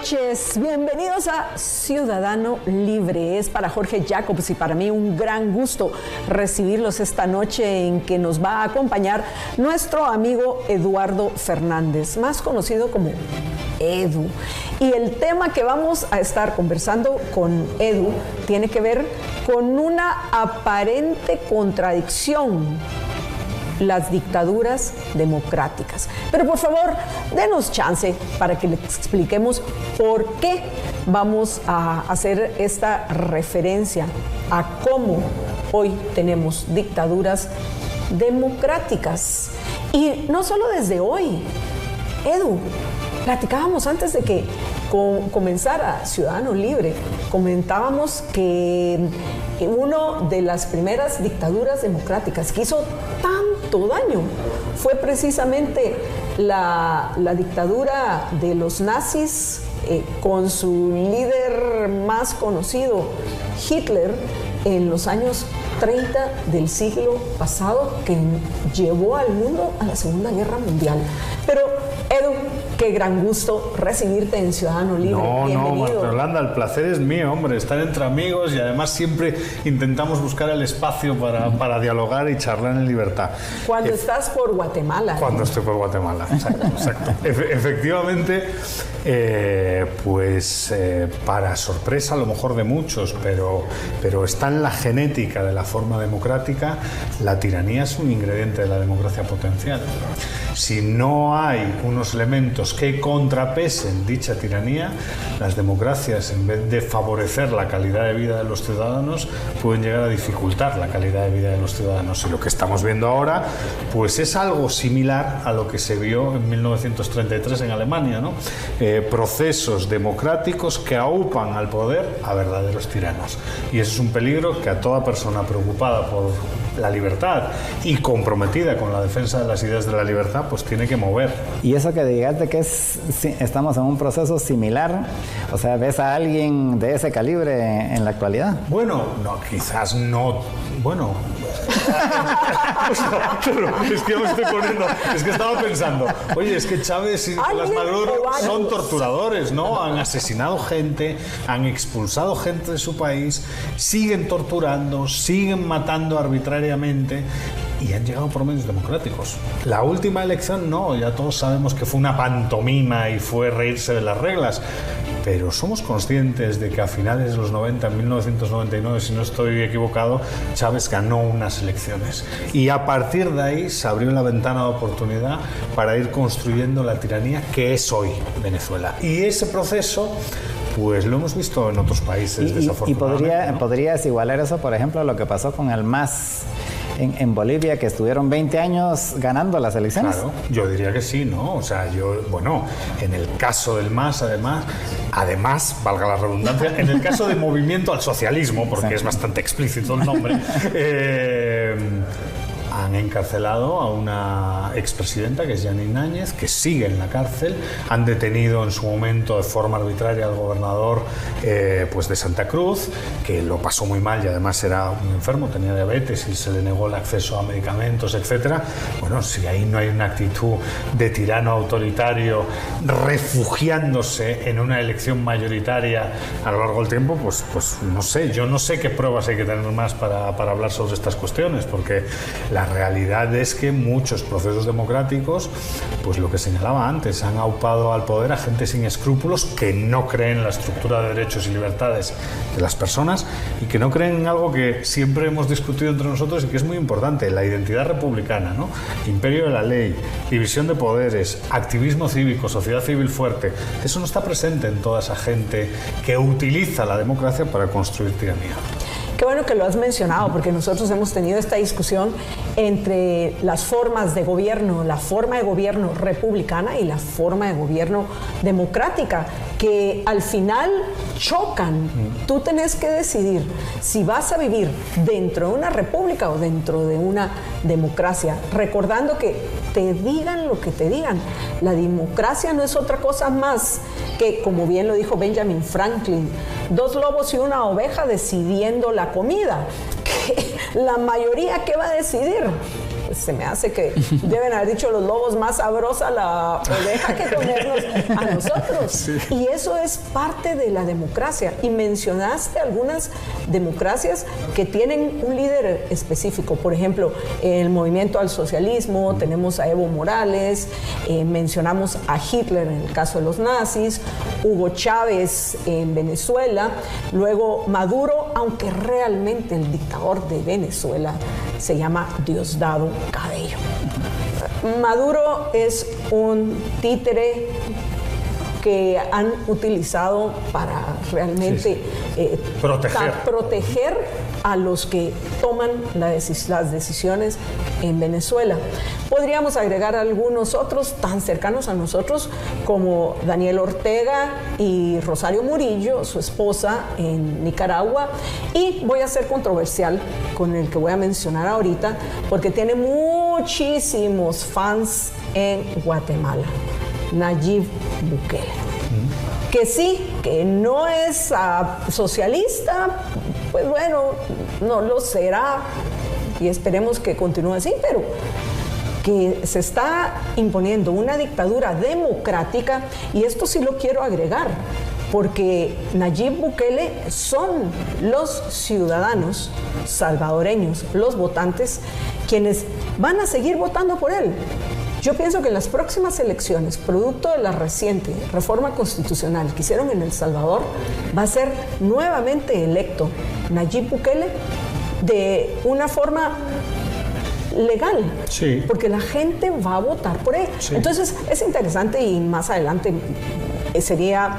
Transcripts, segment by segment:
noches, bienvenidos a Ciudadano Libre. Es para Jorge Jacobs y para mí un gran gusto recibirlos esta noche en que nos va a acompañar nuestro amigo Eduardo Fernández, más conocido como Edu. Y el tema que vamos a estar conversando con Edu tiene que ver con una aparente contradicción: las dictaduras democráticas. Pero por favor, denos chance para que les expliquemos por qué vamos a hacer esta referencia a cómo hoy tenemos dictaduras democráticas. Y no solo desde hoy. Edu, platicábamos antes de que comenzara Ciudadano Libre, comentábamos que una de las primeras dictaduras democráticas que hizo tanto daño fue precisamente la dictadura de los nazis, con su líder más conocido, Hitler, en los años 30 del siglo pasado, que llevó al mundo a la Segunda Guerra Mundial. Pero, Edu, qué gran gusto recibirte en Ciudadano Libre. Bienvenido. No, Marta Yolanda, el placer es mío, hombre, estar entre amigos, y además siempre intentamos buscar el espacio para dialogar y charlar en libertad. Cuando estás por Guatemala. Cuando estoy por Guatemala, exacto. Efectivamente, para sorpresa a lo mejor de muchos, pero está en la genética de la forma democrática. La tiranía es un ingrediente de la democracia potencial. Si no hay unos elementos que contrapesen dicha tiranía, las democracias, en vez de favorecer la calidad de vida de los ciudadanos, pueden llegar a dificultar la calidad de vida de los ciudadanos. Y lo que estamos viendo ahora, pues es algo similar a lo que se vio en 1933 en Alemania, ¿no? Procesos democráticos que aupan al poder a verdaderos tiranos. Y eso es un peligro que a toda persona preocupada por la libertad y comprometida con la defensa de las ideas de la libertad, pues tiene que mover. Y eso que digas de que estamos en un proceso similar, o sea, ¿ves a alguien de ese calibre en la actualidad? Bueno, no, quizás no. Bueno, es que me estoy poniendo, es que estaba pensando, oye, es que Chávez y Nicolás Maduro son torturadores, ¿no? Han asesinado gente, han expulsado gente de su país, siguen torturando, siguen matando arbitrariamente y han llegado por medios democráticos. La última elección no, ya todos sabemos que fue una pantomima y fue reírse de las reglas. Pero somos conscientes de que a finales de los 90, en 1999, si no estoy equivocado, Chávez ganó unas elecciones. Y a partir de ahí se abrió la ventana de oportunidad para ir construyendo la tiranía que es hoy Venezuela. Y ese proceso, pues lo hemos visto en otros países, desafortunadamente. ¿Y podrías igualar eso, por ejemplo, a lo que pasó con el MAS en Bolivia, que estuvieron 20 años ganando las elecciones? Claro, yo diría que sí, ¿no? O sea, en el caso del MAS, además, valga la redundancia, en el caso de Movimiento al Socialismo, porque sí, es bastante explícito el nombre, han encarcelado a una expresidenta que es Janine Áñez, que sigue en la cárcel. Han detenido en su momento de forma arbitraria al gobernador pues de Santa Cruz, que lo pasó muy mal y además era un enfermo, tenía diabetes y se le negó el acceso a medicamentos, etcétera. Bueno, si ahí no hay una actitud de tirano autoritario refugiándose en una elección mayoritaria a lo largo del tiempo, pues no sé, yo no sé qué pruebas hay que tener más para hablar sobre estas cuestiones, porque la realidad es que muchos procesos democráticos, pues lo que señalaba antes, han aupado al poder a gente sin escrúpulos que no creen en la estructura de derechos y libertades de las personas y que no creen en algo que siempre hemos discutido entre nosotros y que es muy importante: la identidad republicana, ¿no? Imperio de la ley, división de poderes, activismo cívico, sociedad civil fuerte. Eso no está presente en toda esa gente que utiliza la democracia para construir tiranía. Qué bueno que lo has mencionado, porque nosotros hemos tenido esta discusión entre las formas de gobierno, la forma de gobierno republicana y la forma de gobierno democrática, que al final chocan. Tú tenés que decidir si vas a vivir dentro de una república o dentro de una democracia, recordando que te digan lo que te digan. La democracia no es otra cosa más que, como bien lo dijo Benjamin Franklin, dos lobos y una oveja decidiendo la comida. ¿La mayoría qué va a decidir? pues se me hace que deben haber dicho los lobos, más sabrosa la oveja que comernos a nosotros. Sí. Y eso es parte de la democracia. Y mencionaste algunas democracias que tienen un líder específico. Por ejemplo, el movimiento al socialismo, tenemos a Evo Morales, mencionamos a Hitler en el caso de los nazis, Hugo Chávez en Venezuela, luego Maduro, aunque realmente el dictador de Venezuela se llama Diosdado Cabello. Maduro es un títere que han utilizado para realmente proteger a los que toman las decisiones en Venezuela. Podríamos agregar algunos otros tan cercanos a nosotros como Daniel Ortega y Rosario Murillo, su esposa en Nicaragua, y voy a ser controversial con el que voy a mencionar ahorita porque tiene muchísimos fans en Guatemala, Nayib Bukele. Que sí, que no es socialista, pues bueno, no lo será y esperemos que continúe así, pero que se está imponiendo una dictadura democrática, y esto sí lo quiero agregar, porque Nayib Bukele son los ciudadanos salvadoreños, los votantes, quienes van a seguir votando por él. Yo pienso que en las próximas elecciones, producto de la reciente reforma constitucional que hicieron en El Salvador, va a ser nuevamente electo Nayib Bukele de una forma legal, sí, porque la gente va a votar por él. Sí. Entonces es interesante y más adelante sería,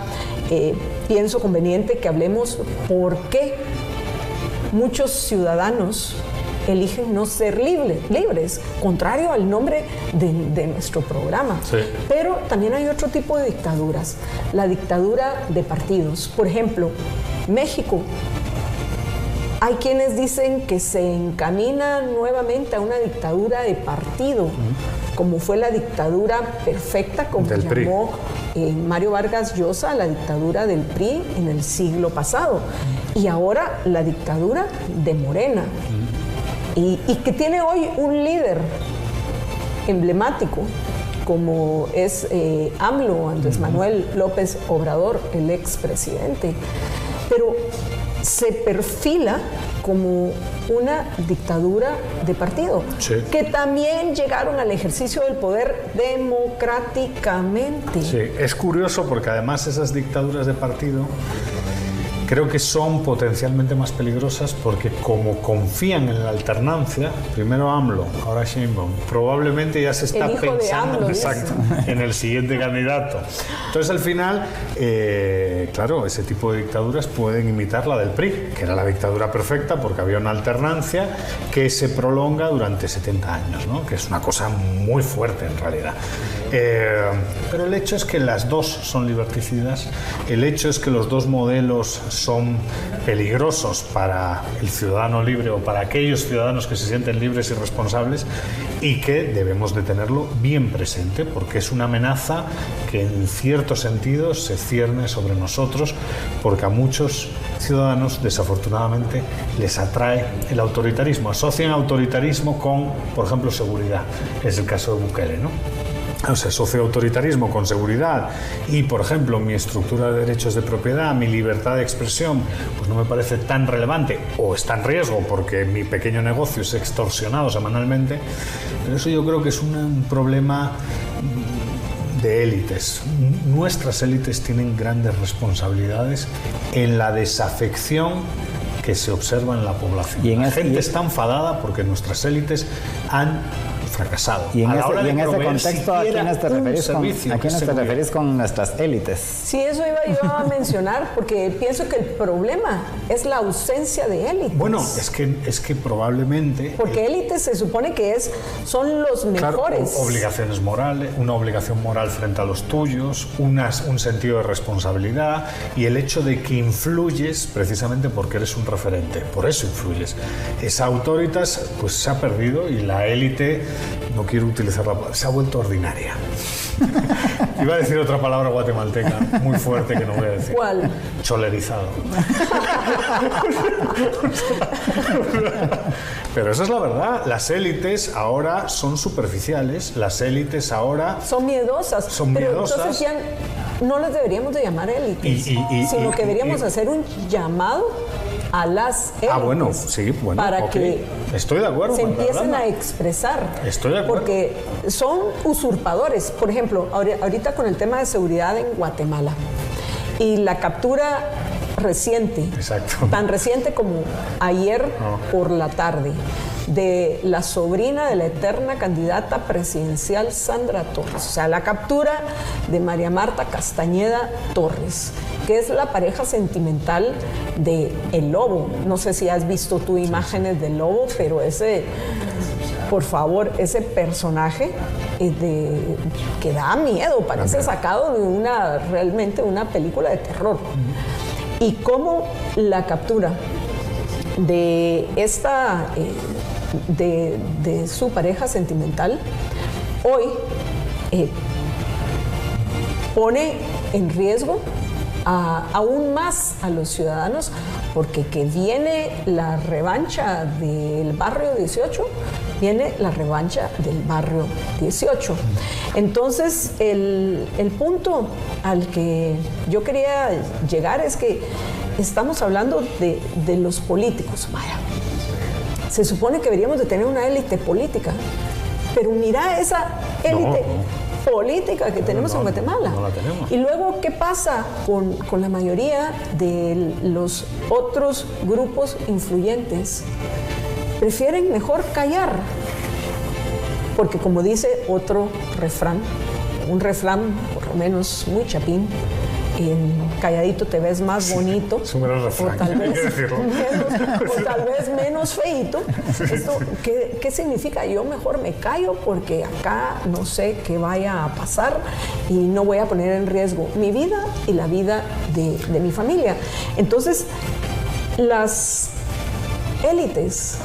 pienso conveniente que hablemos por qué muchos ciudadanos eligen no ser libres, contrario al nombre de nuestro programa. Sí. Pero también hay otro tipo de dictaduras, la dictadura de partidos. Por ejemplo, México. Hay quienes dicen que se encamina nuevamente a una dictadura de partido, como fue la dictadura perfecta, como llamó Mario Vargas Llosa, la dictadura del PRI en el siglo pasado. Y ahora la dictadura de Morena. Y que tiene hoy un líder emblemático como es AMLO, Andrés Manuel López Obrador, el expresidente. Pero se perfila como una dictadura de partido, sí, que también llegaron al ejercicio del poder democráticamente. Sí, es curioso porque además esas dictaduras de partido creo que son potencialmente más peligrosas porque como confían en la alternancia, primero AMLO, ahora Sheinbaum, probablemente ya se está pensando AMLO, en el siguiente candidato. Entonces al final, claro, ese tipo de dictaduras pueden imitar la del PRI, que era la dictadura perfecta porque había una alternancia que se prolonga durante 70 años, ¿no? Que es una cosa muy fuerte en realidad. Pero el hecho es que las dos son liberticidas, el hecho es que los dos modelos son peligrosos para el ciudadano libre o para aquellos ciudadanos que se sienten libres y responsables, y que debemos de tenerlo bien presente porque es una amenaza que en cierto sentido se cierne sobre nosotros, porque a muchos ciudadanos desafortunadamente les atrae el autoritarismo, asocian autoritarismo con, por ejemplo, seguridad, es el caso de Bukele, ¿no? O sea, asocio autoritarismo con seguridad y, por ejemplo, mi estructura de derechos de propiedad, mi libertad de expresión, pues no me parece tan relevante o está en riesgo porque mi pequeño negocio es extorsionado semanalmente. Pero eso yo creo que es un problema de élites. Nuestras élites tienen grandes responsabilidades en la desafección que se observa en la población. La gente está enfadada porque nuestras élites han fracasado. Y en ese contexto, ¿a quiénes te referís con nuestras élites? Sí, eso iba yo a mencionar, porque pienso que el problema es la ausencia de élites. Bueno, es que probablemente... Porque élites se supone que son los mejores. Claro, obligaciones morales, una obligación moral frente a los tuyos, un sentido de responsabilidad y el hecho de que influyes precisamente porque eres un referente. Por eso influyes. Esa autoritas pues se ha perdido y la élite, no quiero utilizar la palabra, se ha vuelto ordinaria. Iba a decir otra palabra guatemalteca muy fuerte que no voy a decir. ¿Cuál? Cholerizado. Pero esa es la verdad. Las élites ahora son superficiales. Las élites ahora son miedosas. Son pero miedosas. Entonces ya no les deberíamos de llamar élites, sino que deberíamos hacer un llamado a las élites. Ah, bueno, sí, bueno. Para que estoy de acuerdo, se empiecen a expresar. Estoy de acuerdo. Porque son usurpadores. Por ejemplo, ahorita con el tema de seguridad en Guatemala y la captura reciente, exacto, tan reciente como ayer por la tarde, de la sobrina de la eterna candidata presidencial Sandra Torres, o sea, la captura de María Marta Castañeda Torres, que es la pareja sentimental de El Lobo. No sé si has visto tú imágenes del Lobo, pero ese, por favor, ese personaje que da miedo, parece sacado de realmente una película de terror. Y cómo la captura de esta de su pareja sentimental hoy pone en riesgo aún más a los ciudadanos, porque que viene la revancha del barrio 18, viene la revancha del barrio 18. Entonces, el punto al que yo quería llegar es que estamos hablando de los políticos. Vaya, se supone que deberíamos de tener una élite política, pero mira esa élite política que tenemos en Guatemala. No la tenemos. Y luego, ¿qué pasa con la mayoría de los otros grupos influyentes? Prefieren mejor callar, porque como dice otro refrán, un refrán por lo menos muy chapín, calladito te ves más bonito, o tal vez menos feíto. ¿Esto qué significa? Yo mejor me callo porque acá no sé qué vaya a pasar y no voy a poner en riesgo mi vida y la vida de mi familia. Entonces, las élites,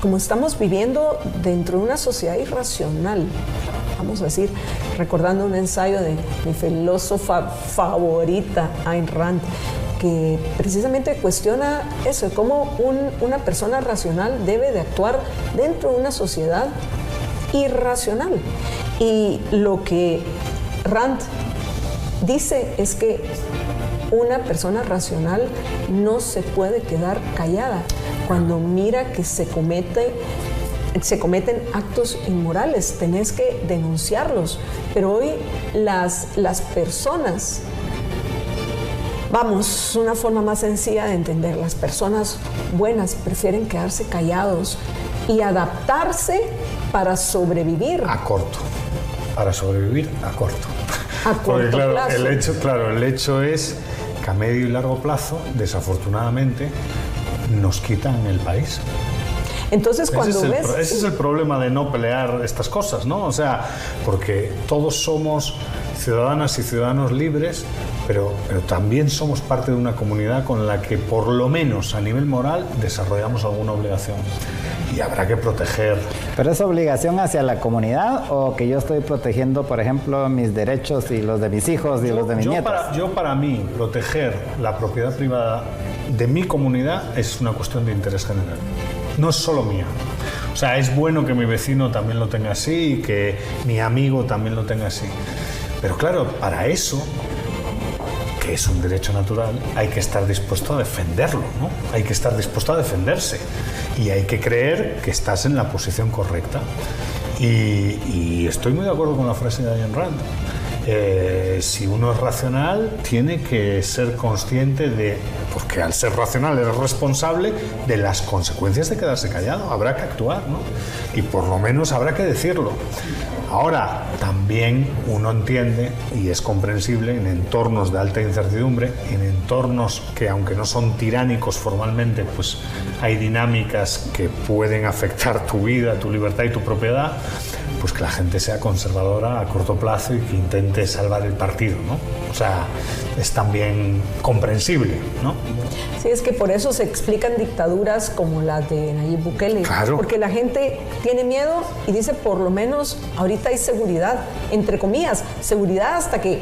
como estamos viviendo dentro de una sociedad irracional, vamos a decir, recordando un ensayo de mi filósofa favorita, Ayn Rand, que precisamente cuestiona eso, cómo una persona racional debe de actuar dentro de una sociedad irracional. Y lo que Rand dice es que una persona racional no se puede quedar callada cuando mira que se cometen actos inmorales, tenés que denunciarlos. Pero hoy las personas, vamos, una forma más sencilla de entender, las personas buenas prefieren quedarse callados y adaptarse para sobrevivir. Para sobrevivir a corto. Porque claro, plazo. El hecho es que a medio y largo plazo, desafortunadamente, nos quitan el país. Entonces, cuando ese es el problema de no pelear estas cosas, ¿no? O sea, porque todos somos ciudadanas y ciudadanos libres, pero también somos parte de una comunidad con la que, por lo menos a nivel moral, desarrollamos alguna obligación. Y habrá que proteger. ¿Pero es obligación hacia la comunidad o que yo estoy protegiendo, por ejemplo, mis derechos y los de mis hijos y los de mis nietos? Para mí, proteger la propiedad privada de mi comunidad es una cuestión de interés general. No es solo mía. O sea, es bueno que mi vecino también lo tenga así y que mi amigo también lo tenga así. Pero claro, para eso, que es un derecho natural, hay que estar dispuesto a defenderlo, ¿no? Hay que estar dispuesto a defenderse. Y hay que creer que estás en la posición correcta. Y estoy muy de acuerdo con la frase de Ayn Rand. Si uno es racional, tiene que ser consciente porque al ser racional es responsable de las consecuencias de quedarse callado. Habrá que actuar, ¿no? Y por lo menos habrá que decirlo. Ahora, también uno entiende, y es comprensible, en entornos de alta incertidumbre, en entornos que, aunque no son tiránicos formalmente, pues hay dinámicas que pueden afectar tu vida, tu libertad y tu propiedad, pues que la gente sea conservadora a corto plazo y que intente salvar el partido, ¿no? O sea, es también comprensible, ¿no? Sí, es que por eso se explican dictaduras como la de Nayib Bukele. Claro. Porque la gente tiene miedo y dice, por lo menos ahorita hay seguridad, entre comillas, seguridad hasta que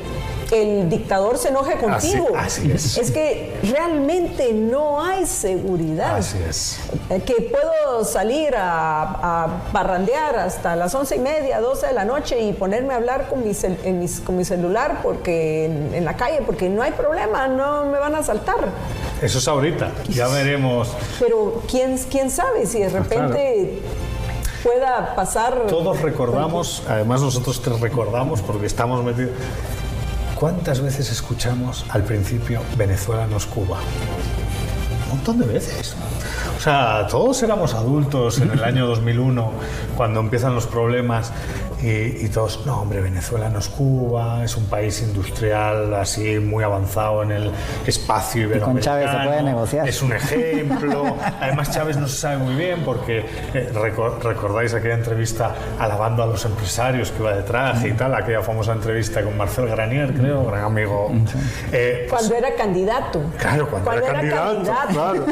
el dictador se enoje contigo. Así es. Es que realmente no hay seguridad. Así es. Que puedo salir a parrandear hasta las 11:30, 12 de la noche y ponerme a hablar con mi celular porque en la calle, porque no hay problema, no me van a asaltar. Eso es ahorita, ya veremos. Pero quién sabe si de repente pueda pasar. Todos recordamos, además nosotros te recordamos porque estamos metidos. ¿Cuántas veces escuchamos al principio Venezuela no es Cuba? Un montón de veces. O sea, todos éramos adultos en el año 2001 cuando empiezan los problemas y todos, no hombre, Venezuela no es Cuba, es un país industrial así muy avanzado en el espacio iberoamericano. Y con Chávez se puede negociar. Es un ejemplo. Además Chávez no se sabe muy bien porque recordáis aquella entrevista alabando a los empresarios que iba de traje y tal, aquella famosa entrevista con Marcel Granier, creo, gran amigo. Cuando era candidato. Claro, cuando era candidato. Claro.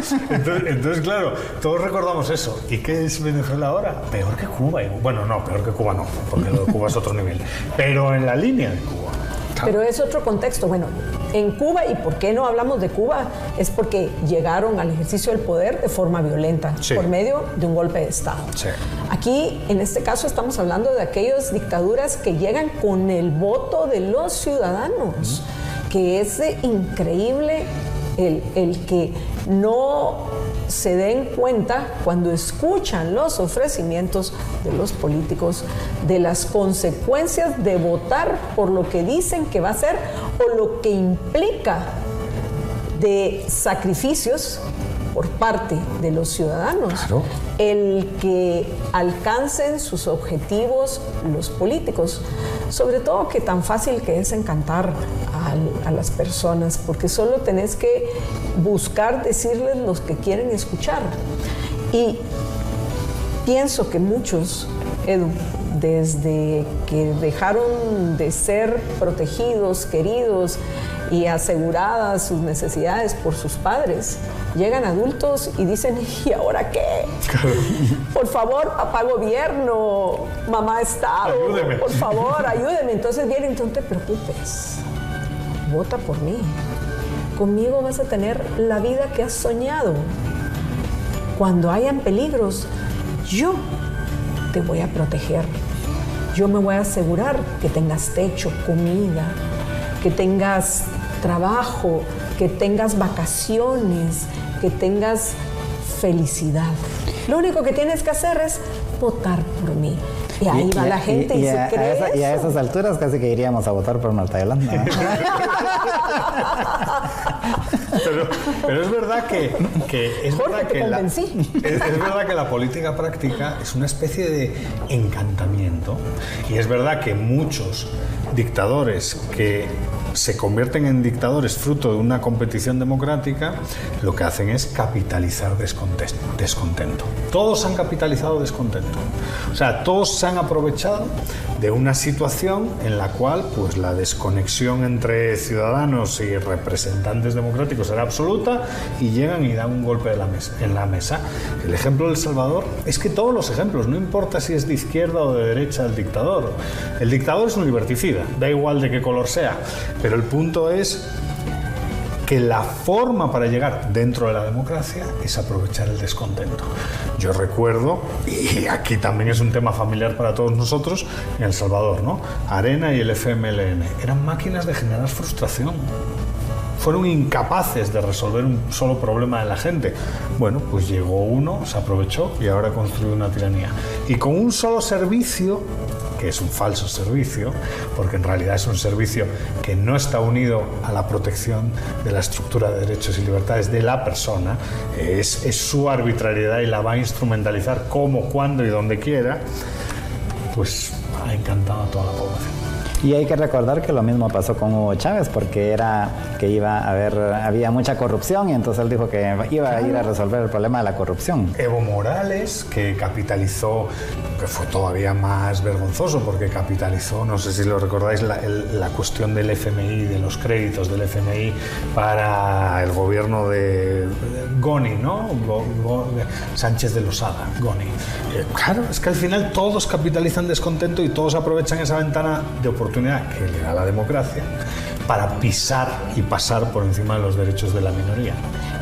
Entonces, claro, todos recordamos eso. ¿Y qué es Venezuela ahora? Peor que Cuba. Bueno, no, peor que Cuba no, porque lo de Cuba es otro nivel. Pero en la línea de Cuba. Claro. Pero es otro contexto. Bueno, en Cuba, ¿y por qué no hablamos de Cuba? Es porque llegaron al ejercicio del poder de forma violenta, sí, por medio de un golpe de Estado. Sí. Aquí, en este caso, estamos hablando de aquellas dictaduras que llegan con el voto de los ciudadanos, que es increíble el que no se den cuenta cuando escuchan los ofrecimientos de los políticos de las consecuencias de votar por lo que dicen que va a ser o lo que implica de sacrificios por parte de los ciudadanos, claro, el que alcancen sus objetivos los políticos. Sobre todo que tan fácil que es encantar a las personas, porque solo tenés que buscar decirles lo que quieren escuchar. Y pienso que muchos, Edu, desde que dejaron de ser protegidos, queridos y aseguradas sus necesidades por sus padres, llegan adultos y dicen, ¿y ahora qué? Por favor, papá gobierno, mamá Estado, ayúdeme, por favor, ayúdeme. Entonces vienen, no te preocupes, vota por mí. Conmigo vas a tener la vida que has soñado. Cuando hayan peligros, yo te voy a proteger. Yo me voy a asegurar que tengas techo, comida, que tengas trabajo, que tengas vacaciones, que tengas felicidad. Lo único que tienes que hacer es votar por mí. Y ahí va la gente y se cree eso. Y a esas alturas casi que iríamos a votar por Marta Yolanda, ¿no? Pero es verdad que es Jorge, verdad te que convencí. es verdad que la política práctica es una especie de encantamiento, y es verdad que muchos dictadores que se convierten en dictadores fruto de una competición democrática, lo que hacen es capitalizar descontento. Todos han capitalizado descontento. O sea, todos se han aprovechado de una situación en la cual pues la desconexión entre ciudadanos y representantes democráticos era absoluta, y llegan y dan un golpe en la mesa. El ejemplo de El Salvador es que todos los ejemplos, no importa si es de izquierda o de derecha el dictador es un liberticida, da igual de qué color sea, pero el punto es que la forma para llegar dentro de la democracia es aprovechar el descontento. Yo recuerdo, y aquí también es un tema familiar para todos nosotros, en El Salvador, ¿no? Arena y el FMLN eran máquinas de generar frustración. Fueron incapaces de resolver un solo problema de la gente. Bueno, pues llegó uno, se aprovechó y ahora construyó una tiranía. Y con un solo servicio, que es un falso servicio, porque en realidad es un servicio que no está unido a la protección de la estructura de derechos y libertades de la persona, es su arbitrariedad y la va a instrumentalizar como, cuando y donde quiera, pues ha encantado a toda la población. Y hay que recordar que lo mismo pasó con Hugo Chávez, porque había mucha corrupción, y entonces él dijo que iba a ir a resolver el problema de la corrupción. Evo Morales, que capitalizó que fue todavía más vergonzoso porque capitalizó, no sé si lo recordáis, la cuestión del FMI, de los créditos del FMI para el gobierno de Goni, ¿no? Sánchez de Losada, Goni. Claro, es que al final todos capitalizan descontento y todos aprovechan esa ventana de oportunidad que le da la democracia para pisar y pasar por encima de los derechos de la minoría.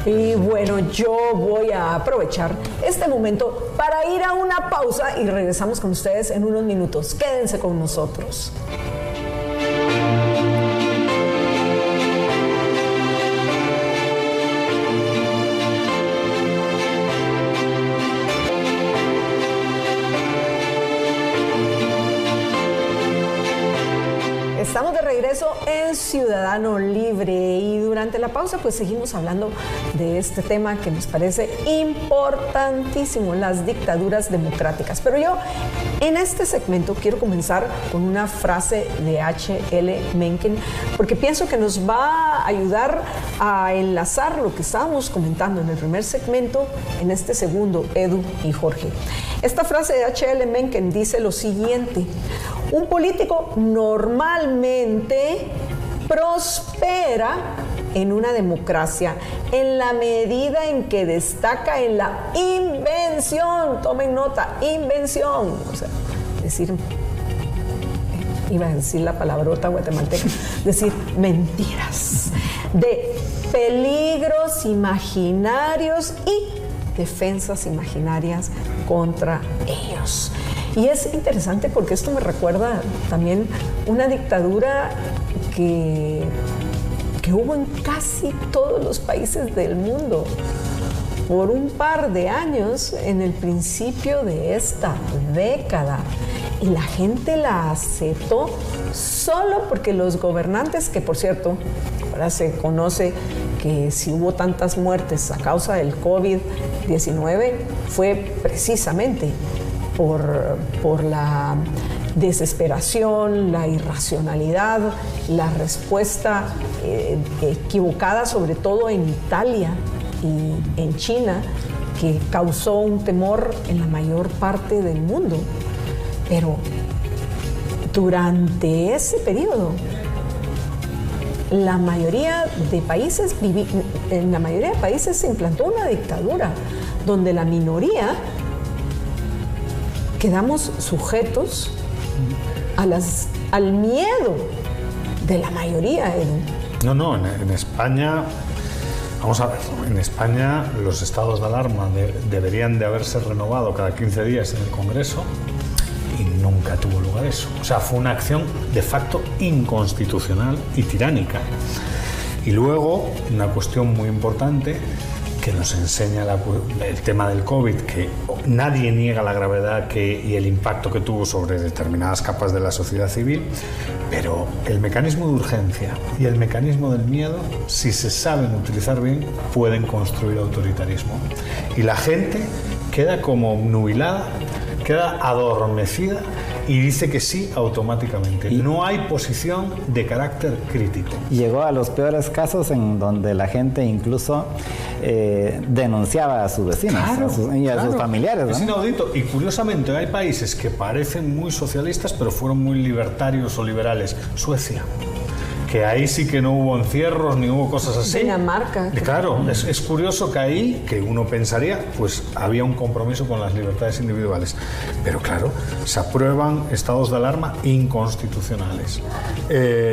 Y bueno, yo voy a aprovechar este momento para ir a una pausa y regresamos con ustedes en unos minutos. Quédense con nosotros. Estamos de regreso en Ciudadano Libre y durante la pausa pues seguimos hablando de este tema que nos parece importantísimo, las dictaduras democráticas. Pero yo en este segmento quiero comenzar con una frase de H.L. Mencken porque pienso que nos va a ayudar a enlazar lo que estábamos comentando en el primer segmento en este segundo, Edu y Jorge. Esta frase de H.L. Mencken dice lo siguiente: un político normalmente prospera en una democracia en la medida en que destaca en la invención, tomen nota, invención, o sea, decir, iba a decir la palabrota guatemalteca, decir mentiras, de peligros imaginarios y defensas imaginarias contra ellos. Y es interesante porque esto me recuerda también una dictadura que hubo en casi todos los países del mundo por un par de años en el principio de esta década. Y la gente la aceptó solo porque los gobernantes, que por cierto, ahora se conoce que si hubo tantas muertes a causa del COVID-19 fue precisamente por la desesperación, la irracionalidad, la respuesta equivocada, sobre todo en Italia y en China, que causó un temor en la mayor parte del mundo. Pero durante ese periodo, en la mayoría de países se implantó una dictadura donde la minoría quedamos sujetos al miedo de la mayoría. No, en España, vamos a ver, en España los estados de alarma deberían de haberse renovado cada 15 días en el Congreso y nunca tuvo lugar eso. O sea, fue una acción de facto inconstitucional y tiránica. Y luego, una cuestión muy importante que nos enseña el tema del COVID, que nadie niega la gravedad y el impacto que tuvo sobre determinadas capas de la sociedad civil, pero el mecanismo de urgencia y el mecanismo del miedo, si se saben utilizar bien, pueden construir autoritarismo. Y la gente queda como obnubilada, queda adormecida y dice que sí automáticamente. No hay posición de carácter crítico. Llegó a los peores casos en donde la gente incluso denunciaba a sus vecinos, y a sus familiares, ¿no? Es inaudito. Y curiosamente hay países que parecen muy socialistas pero fueron muy libertarios o liberales. Suecia, que ahí sí que no hubo encierros ni hubo cosas así. Dinamarca. Claro, es curioso que ahí, que uno pensaría, pues había un compromiso con las libertades individuales. Pero claro, se aprueban estados de alarma inconstitucionales.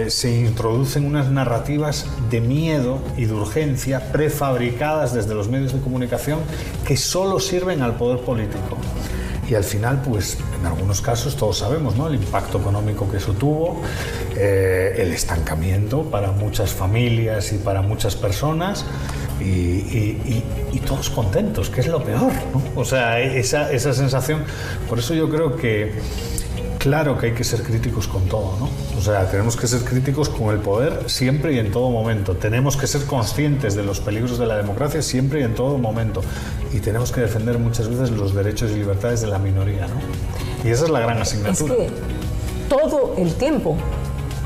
Se introducen unas narrativas de miedo y de urgencia prefabricadas desde los medios de comunicación que solo sirven al poder político. Y al final, pues, en algunos casos, todos sabemos, ¿no?, el impacto económico que eso tuvo, el estancamiento para muchas familias y para muchas personas, y todos contentos, que es lo peor, ¿no? O sea, esa sensación. Por eso yo creo que, claro que hay que ser críticos con todo, ¿no? O sea, tenemos que ser críticos con el poder siempre y en todo momento. Tenemos que ser conscientes de los peligros de la democracia siempre y en todo momento. Y tenemos que defender muchas veces los derechos y libertades de la minoría, ¿no? Y esa es la gran asignatura. Es que todo el tiempo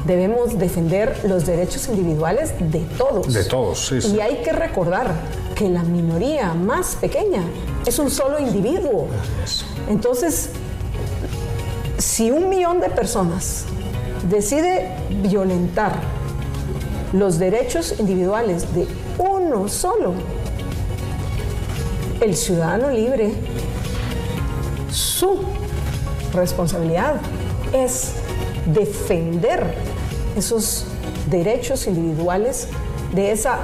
debemos defender los derechos individuales de todos. De todos, sí, sí. Y hay que recordar que la minoría más pequeña es un solo individuo. Entonces, si 1 millón de personas decide violentar los derechos individuales de uno solo, el ciudadano libre, su responsabilidad es defender esos derechos individuales de esa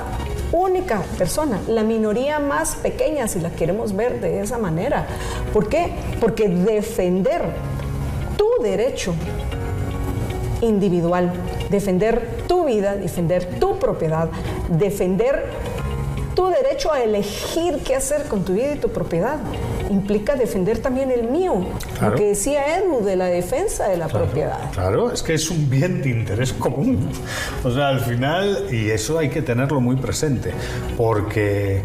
única persona, la minoría más pequeña, si la queremos ver de esa manera. ¿Por qué? Porque defender tu derecho individual, defender tu vida, defender tu propiedad, defender tu derecho a elegir qué hacer con tu vida y tu propiedad, implica defender también el mío, claro. Lo que decía Edu de la defensa de la propiedad. Claro, es que es un bien de interés común. O sea, al final, y eso hay que tenerlo muy presente, porque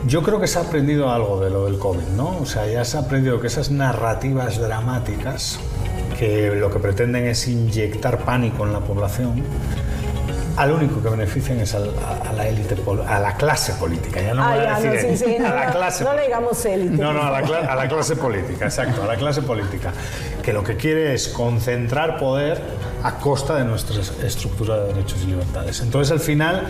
yo creo que se ha aprendido algo de lo del COVID, ¿no? O sea, ya se ha aprendido que esas narrativas dramáticas, que lo que pretenden es inyectar pánico en la población, al único que benefician es a la élite, a la clase política. Ya no voy a decir a la clase. No le digamos élite. No, a la clase política, exacto, a la clase política, que lo que quiere es concentrar poder a costa de nuestra estructura de derechos y libertades. Entonces, al final,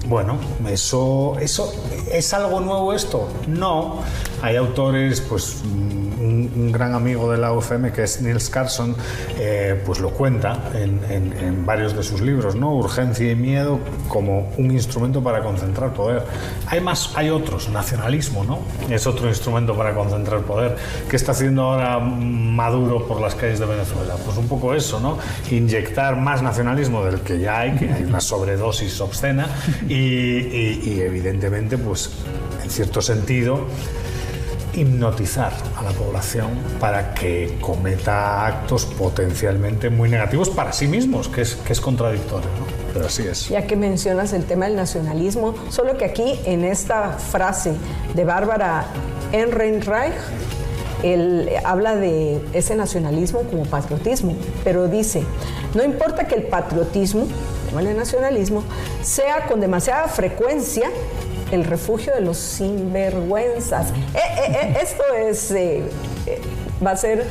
bueno, eso ¿es algo nuevo esto? No. Hay autores, pues un gran amigo de la UFM, que es Niels Carlson, pues lo cuenta en varios de sus libros, ¿no? Urgencia y miedo como un instrumento para concentrar poder. Hay otros, nacionalismo, ¿no? Es otro instrumento para concentrar poder. ¿Qué está haciendo ahora Maduro por las calles de Venezuela? Pues un poco eso, ¿no? Inyectar más nacionalismo del que ya hay, que hay una sobredosis obscena, y evidentemente, pues en cierto sentido, hipnotizar a la población para que cometa actos potencialmente muy negativos para sí mismos, que es contradictorio, ¿no? Pero así es. Ya que mencionas el tema del nacionalismo, solo que aquí en esta frase de Bárbara Ehrenreich, él habla de ese nacionalismo como patriotismo, pero dice, no importa que el patriotismo, como el nacionalismo, sea con demasiada frecuencia el refugio de los sinvergüenzas. Esto es va a ser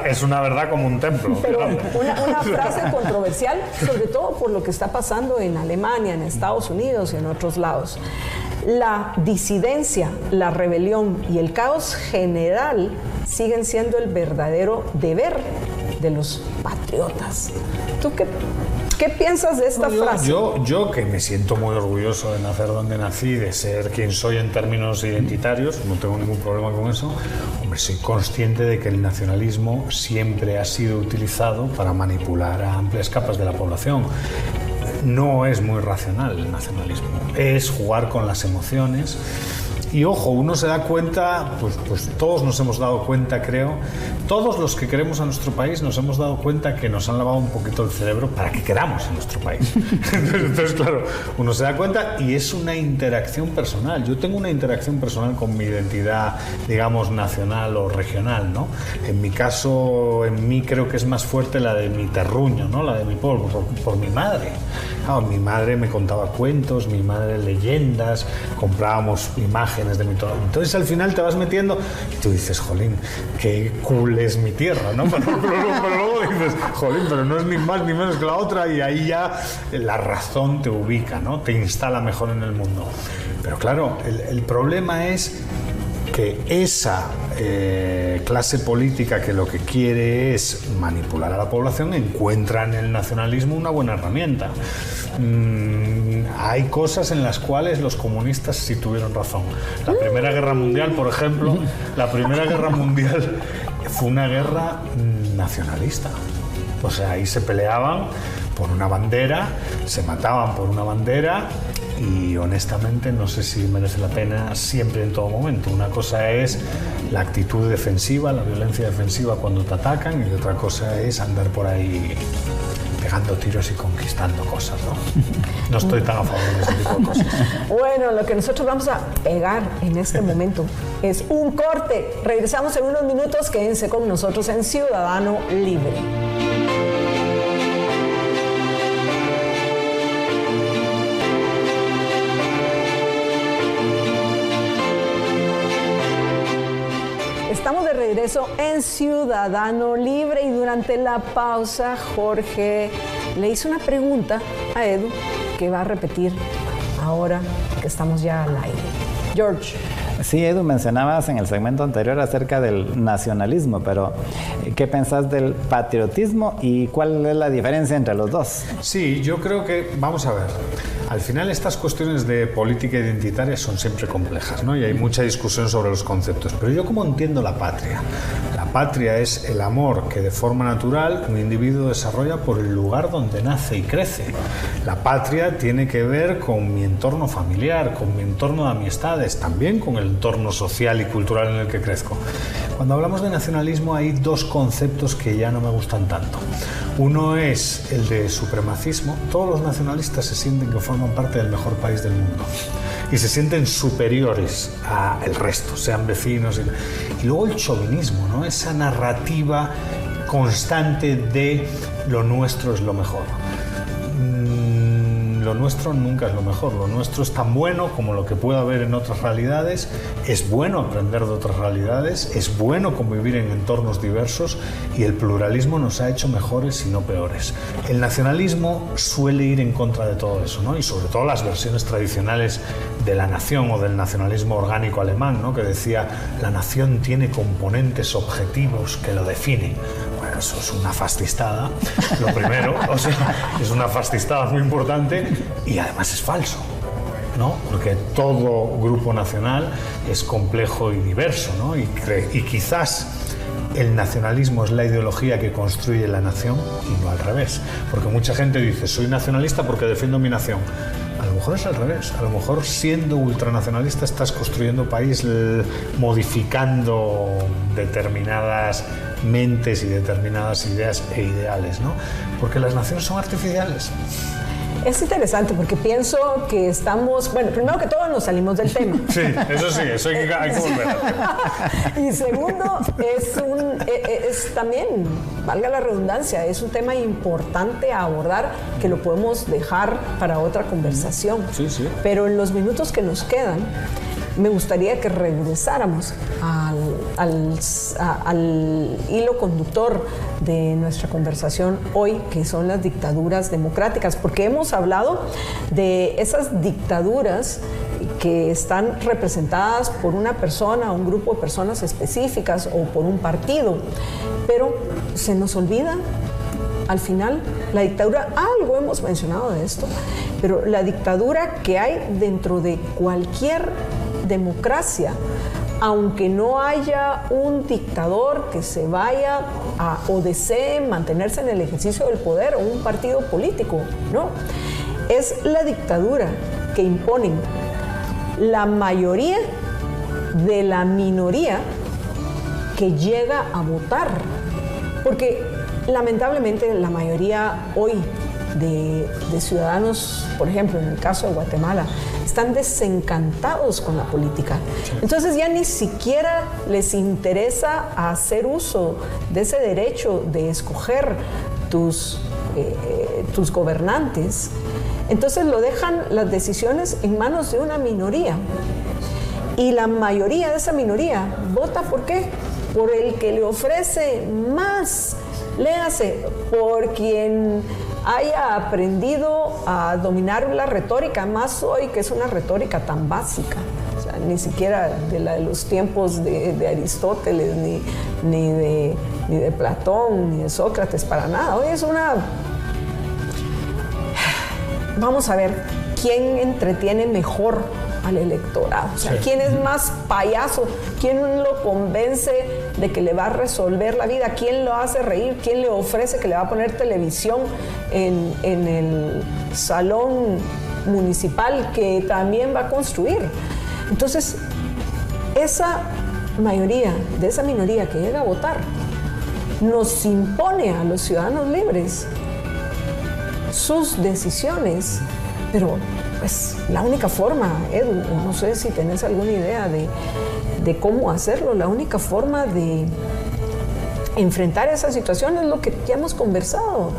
es una verdad como un templo. Pero una frase controversial, sobre todo por lo que está pasando en Alemania, en Estados Unidos y en otros lados. La disidencia, la rebelión y el caos general siguen siendo el verdadero deber de los patriotas. ¿Tú qué piensas de esta frase? Yo que me siento muy orgulloso de nacer donde nací, de ser quien soy en términos identitarios, no tengo ningún problema con eso. Hombre, soy consciente de que el nacionalismo siempre ha sido utilizado para manipular a amplias capas de la población. No es muy racional el nacionalismo, es jugar con las emociones. Y ojo, uno se da cuenta, pues todos nos hemos dado cuenta, creo, todos los que queremos a nuestro país nos hemos dado cuenta que nos han lavado un poquito el cerebro para que queramos en nuestro país. Entonces, claro, uno se da cuenta y es una interacción personal. Yo tengo una interacción personal con mi identidad, digamos, nacional o regional, ¿no? En mi caso, en mí creo que es más fuerte la de mi terruño, ¿no? La de mi pueblo, por mi madre. Claro, mi madre me contaba cuentos, mi madre leyendas, comprábamos imágenes de mitología. Entonces al final te vas metiendo y tú dices, jolín, qué cool es mi tierra, ¿no? Pero luego dices, jolín, pero no es ni más ni menos que la otra, y ahí ya la razón te ubica, ¿no? Te instala mejor en el mundo. Pero claro, el problema es que esa clase política que lo que quiere es manipular a la población encuentra en el nacionalismo una buena herramienta. Hay cosas en las cuales los comunistas sí tuvieron razón. La Primera Guerra Mundial, por ejemplo, la Primera Guerra Mundial fue una guerra nacionalista. O sea, ahí se peleaban por una bandera, se mataban por una bandera, y honestamente no sé si merece la pena siempre en todo momento. Una cosa es la actitud defensiva, la violencia defensiva cuando te atacan, y otra cosa es andar por ahí pegando tiros y conquistando cosas, ¿no? No estoy tan a favor de ese tipo de cosas. Bueno, lo que nosotros vamos a pegar en este momento es un corte. Regresamos en unos minutos, quédense con nosotros en Ciudadano Libre. Estamos de regreso en Ciudadano Libre y durante la pausa Jorge le hizo una pregunta a Edu que va a repetir ahora que estamos ya al aire. George. Sí, Edu, mencionabas en el segmento anterior acerca del nacionalismo, pero ¿qué pensás del patriotismo y cuál es la diferencia entre los dos? Sí, yo creo que, vamos a ver, al final estas cuestiones de política identitaria son siempre complejas, ¿no? Y hay mucha discusión sobre los conceptos, pero yo como entiendo la patria. La patria es el amor que de forma natural un individuo desarrolla por el lugar donde nace y crece. La patria tiene que ver con mi entorno familiar, con mi entorno de amistades, también con el entorno social y cultural en el que crezco. Cuando hablamos de nacionalismo hay dos conceptos que ya no me gustan tanto. Uno es el de supremacismo. Todos los nacionalistas se sienten que forman parte del mejor país del mundo y se sienten superiores al resto, sean vecinos. Y luego el chauvinismo, ¿no? Esa narrativa constante de lo nuestro es lo mejor. Lo nuestro nunca es lo mejor, lo nuestro es tan bueno como lo que pueda haber en otras realidades, es bueno aprender de otras realidades, es bueno convivir en entornos diversos y el pluralismo nos ha hecho mejores y no peores. El nacionalismo suele ir en contra de todo eso, ¿no? Y sobre todo las versiones tradicionales de la nación o del nacionalismo orgánico alemán, ¿no? Que decía la nación tiene componentes objetivos que lo definen. Bueno, eso es una fascistada, lo primero, o sea, es una fascistada muy importante y además es falso, ¿no? Porque todo grupo nacional es complejo y diverso, ¿no? Y quizás el nacionalismo es la ideología que construye la nación y no al revés, porque mucha gente dice soy nacionalista porque defiendo mi nación. A lo mejor es al revés, a lo mejor siendo ultranacionalista estás construyendo país modificando determinadas mentes y determinadas ideas e ideales, ¿no? Porque las naciones son artificiales. Es interesante porque pienso que estamos, bueno, primero que todo nos salimos del tema. Sí, eso hay que volver al tema. Y segundo, es también, valga la redundancia, es un tema importante a abordar que lo podemos dejar para otra conversación. Sí, sí. Pero en los minutos que nos quedan, me gustaría que regresáramos al hilo conductor de nuestra conversación hoy, que son las dictaduras democráticas, porque hemos hablado de esas dictaduras que están representadas por una persona, un grupo de personas específicas o por un partido, pero se nos olvida al final la dictadura, algo hemos mencionado de esto, pero la dictadura que hay dentro de cualquier democracia, aunque no haya un dictador que se vaya o desee mantenerse en el ejercicio del poder o un partido político, no, es la dictadura que imponen la mayoría de la minoría que llega a votar, porque lamentablemente la mayoría hoy de ciudadanos, por ejemplo, en el caso de Guatemala, están desencantados con la política. Entonces ya ni siquiera les interesa hacer uso de ese derecho de escoger tus gobernantes. Entonces lo dejan las decisiones en manos de una minoría. Y la mayoría de esa minoría vota ¿por qué? Por el que le ofrece más. Léase, por quien haya aprendido a dominar la retórica, más hoy que es una retórica tan básica, o sea, ni siquiera de los tiempos de Aristóteles, ni de Platón, ni de Sócrates, para nada. Hoy es una... Vamos a ver quién entretiene mejor al electorado, o sea, sí. ¿Quién es más payaso? ¿Quién lo convence de que le va a resolver la vida? ¿Quién lo hace reír? ¿Quién le ofrece que le va a poner televisión en el salón municipal que también va a construir? Entonces, esa mayoría, de esa minoría que llega a votar, nos impone a los ciudadanos libres sus decisiones, pero pues la única forma, Edu, no sé si tenés alguna idea de cómo hacerlo, la única forma de enfrentar esa situación es lo que ya hemos conversado,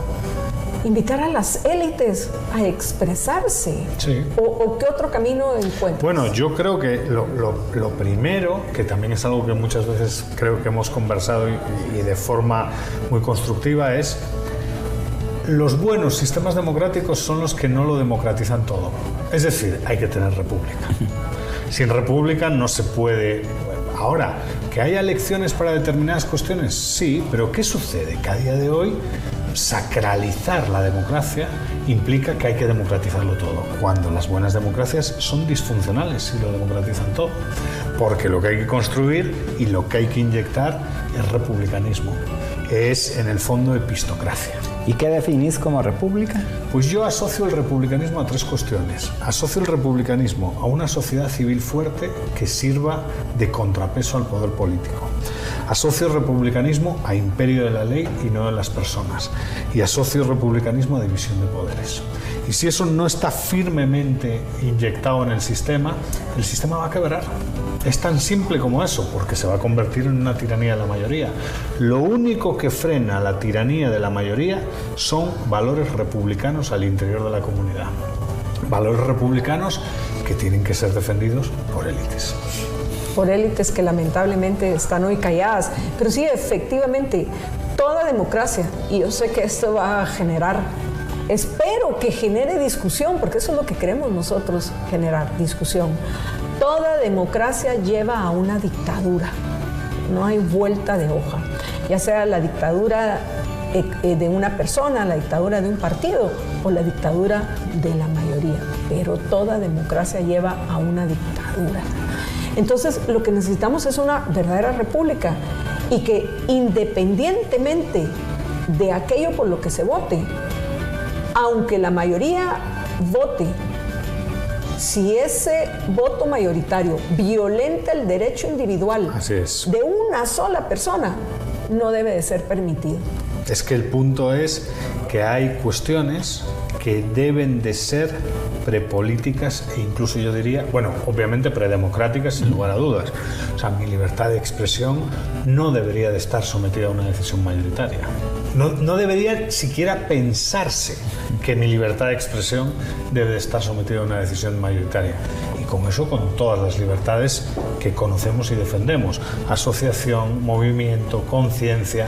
invitar a las élites a expresarse. Sí. ¿O qué otro camino encuentras? Bueno, yo creo que lo primero, que también es algo que muchas veces creo que hemos conversado y de forma muy constructiva, es los buenos sistemas democráticos son los que no lo democratizan todo. Es decir, hay que tener república. Sin república no se puede... Ahora, ¿que haya elecciones para determinadas cuestiones? Sí, pero ¿qué sucede? Que a día de hoy sacralizar la democracia implica que hay que democratizarlo todo, cuando las buenas democracias son disfuncionales y lo democratizan todo. Porque lo que hay que construir y lo que hay que inyectar es republicanismo. Es, en el fondo, epistocracia. ¿Y qué definís como república? Pues yo asocio el republicanismo a tres cuestiones. Asocio el republicanismo a una sociedad civil fuerte que sirva de contrapeso al poder político. Asocio el republicanismo a imperio de la ley y no de las personas. Y asocio el republicanismo a división de poderes. Y si eso no está firmemente inyectado en el sistema va a quebrar. Es tan simple como eso, porque se va a convertir en una tiranía de la mayoría. Lo único que frena la tiranía de la mayoría son valores republicanos al interior de la comunidad. Valores republicanos que tienen que ser defendidos por élites. Por élites que lamentablemente están hoy calladas. Pero sí, efectivamente, toda democracia, y yo sé que esto va a generar, espero que genere discusión, porque eso es lo que queremos nosotros, generar discusión. Toda democracia lleva a una dictadura, no hay vuelta de hoja, ya sea la dictadura de una persona, la dictadura de un partido o la dictadura de la mayoría, pero toda democracia lleva a una dictadura. Entonces, lo que necesitamos es una verdadera república y que independientemente de aquello por lo que se vote, aunque la mayoría vote, si ese voto mayoritario violenta el derecho individual de una sola persona, no debe de ser permitido. Es que el punto es que hay cuestiones que deben de ser prepolíticas e incluso yo diría, bueno, obviamente predemocráticas sin lugar a dudas. O sea, mi libertad de expresión no debería de estar sometida a una decisión mayoritaria. No debería siquiera pensarse que mi libertad de expresión debe de estar sometida a una decisión mayoritaria. Y con eso, con todas las libertades que conocemos y defendemos. Asociación, movimiento, conciencia,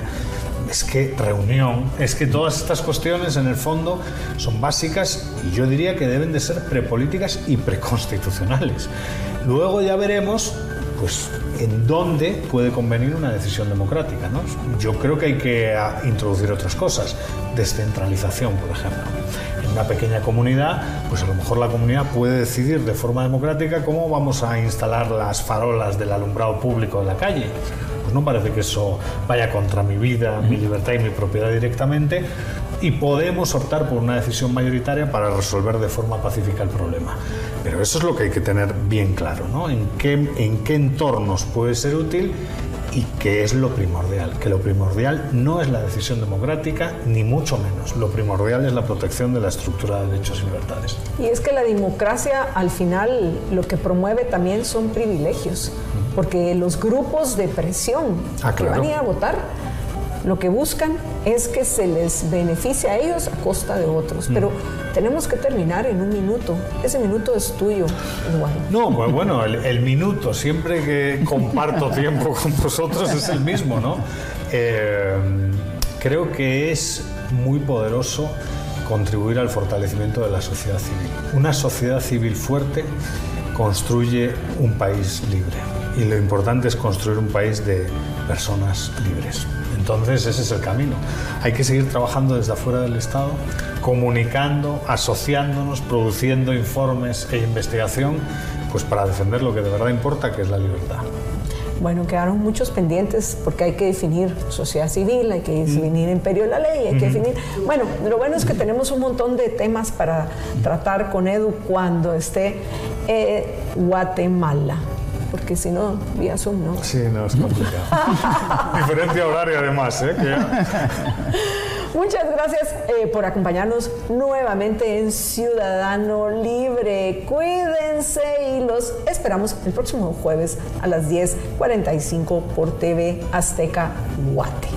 es que reunión, es que todas estas cuestiones en el fondo son básicas y yo diría que deben de ser prepolíticas y preconstitucionales. Luego ya veremos pues en dónde puede convenir una decisión democrática, ¿no? Yo creo que hay que introducir otras cosas, descentralización, por ejemplo. En una pequeña comunidad, pues a lo mejor la comunidad puede decidir de forma democrática cómo vamos a instalar las farolas del alumbrado público de la calle. Pues no parece que eso vaya contra mi vida, mi libertad y mi propiedad directamente, y podemos optar por una decisión mayoritaria para resolver de forma pacífica el problema. Pero eso es lo que hay que tener bien claro, ¿no? En qué entornos puede ser útil y qué es lo primordial. Que lo primordial no es la decisión democrática, ni mucho menos. Lo primordial es la protección de la estructura de derechos y libertades. Y es que la democracia, al final, lo que promueve también son privilegios. Porque los grupos de presión que van a ir a votar, lo que buscan es que se les beneficie a ellos a costa de otros. Pero tenemos que terminar en un minuto. Ese minuto es tuyo, Eduardo. No, pues bueno, el minuto, siempre que comparto tiempo con vosotros es el mismo, ¿no? Creo que es muy poderoso contribuir al fortalecimiento de la sociedad civil. Una sociedad civil fuerte construye un país libre. Y lo importante es construir un país de personas libres. Entonces ese es el camino. Hay que seguir trabajando desde afuera del Estado, comunicando, asociándonos, produciendo informes e investigación, pues para defender lo que de verdad importa, que es la libertad. Bueno, quedaron muchos pendientes porque hay que definir sociedad civil, hay que definir imperio de la ley, hay que definir... Bueno, lo bueno es que tenemos un montón de temas para tratar con Edu cuando esté Guatemala. Porque si no, vía Zoom, ¿no? Sí, no, es complicado. Diferencia horaria además, ¿eh? Muchas gracias por acompañarnos nuevamente en Ciudadano Libre. Cuídense y los esperamos el próximo jueves a las 10:45 por TV Azteca Guate.